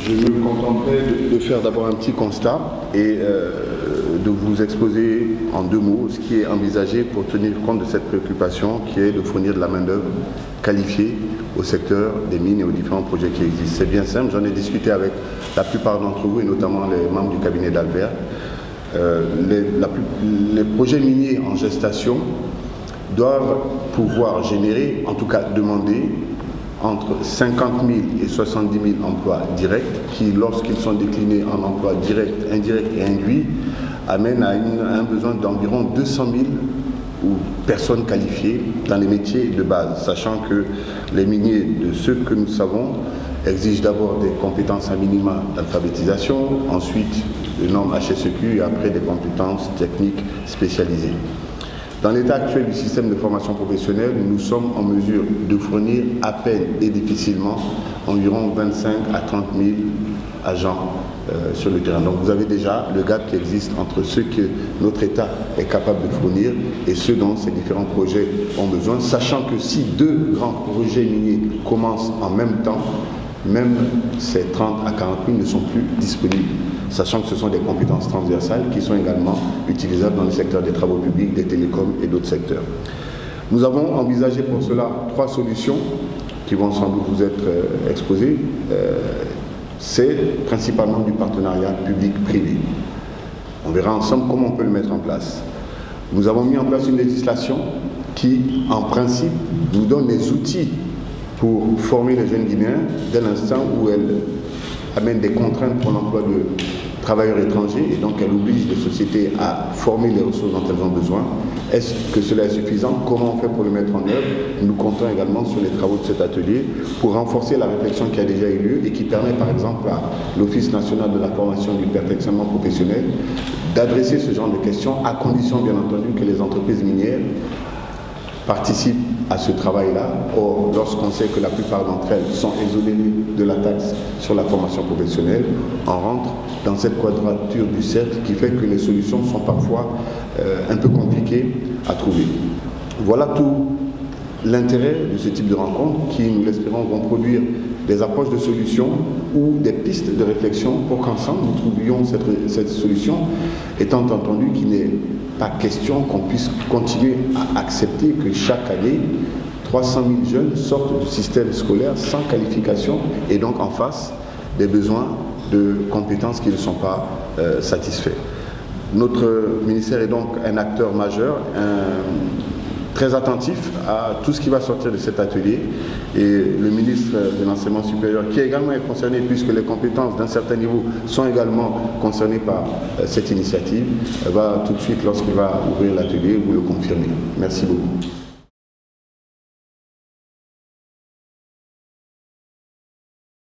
Je me contenterai de faire d'abord un petit constat et de vous exposer en 2 mots ce qui est envisagé pour tenir compte de cette préoccupation qui est de fournir de la main-d'œuvre qualifiée au secteur des mines et aux différents projets qui existent. C'est bien simple, j'en ai discuté avec la plupart d'entre vous et notamment les membres du cabinet d'Albert. Les projets miniers en gestation doivent pouvoir générer, en tout cas demander, entre 50 000 et 70 000 emplois directs qui, lorsqu'ils sont déclinés en emplois directs, indirects et induits, amènent à un besoin d'environ 200 000 personnes qualifiées dans les métiers de base, sachant que les miniers, de ceux que nous savons, exigent d'abord des compétences à minima d'alphabétisation, ensuite les normes HSEQ et après des compétences techniques spécialisées. Dans l'état actuel du système de formation professionnelle, nous sommes en mesure de fournir à peine et difficilement environ 25 à 30 000 agents sur le terrain. Donc vous avez déjà le gap qui existe entre ce que notre État est capable de fournir et ce dont ces différents projets ont besoin, sachant que si 2 grands projets miniers commencent en même temps, même ces 30 à 40 000 ne sont plus disponibles, sachant que ce sont des compétences transversales qui sont également utilisables dans le secteur des travaux publics, des télécoms et d'autres secteurs. Nous avons envisagé pour cela 3 solutions qui vont sans doute vous être exposées. C'est principalement du partenariat public-privé. On verra ensemble comment on peut le mettre en place. Nous avons mis en place une législation qui, en principe, nous donne les outils pour former les jeunes Guinéens dès l'instant où elle amène des contraintes pour l'emploi de travailleurs étrangers et donc elle oblige les sociétés à former les ressources dont elles ont besoin. Est-ce que cela est suffisant? Comment on fait pour le mettre en œuvre? Nous comptons également sur les travaux de cet atelier pour renforcer la réflexion qui a déjà eu lieu et qui permet par exemple à l'Office national de la formation et du perfectionnement professionnel d'adresser ce genre de questions à condition bien entendu que les entreprises minières participent à ce travail-là. Or, lorsqu'on sait que la plupart d'entre elles sont exonérées de la taxe sur la formation professionnelle, on rentre dans cette quadrature du cercle qui fait que les solutions sont parfois un peu compliquées à trouver. Voilà tout l'intérêt de ce type de rencontres qui, nous l'espérons, vont produire des approches de solutions ou des pistes de réflexion pour qu'ensemble nous trouvions cette solution, étant entendu qu'il n'est pas question qu'on puisse continuer à accepter que chaque année 300 000 jeunes sortent du système scolaire sans qualification et donc en face des besoins de compétences qui ne sont pas satisfaits. Notre ministère est donc un acteur majeur, très attentif à tout ce qui va sortir de cet atelier et le ministre de l'Enseignement supérieur, qui également est concerné puisque les compétences d'un certain niveau sont également concernées par cette initiative, va tout de suite, lorsqu'il va ouvrir l'atelier, vous le confirmer. Merci beaucoup.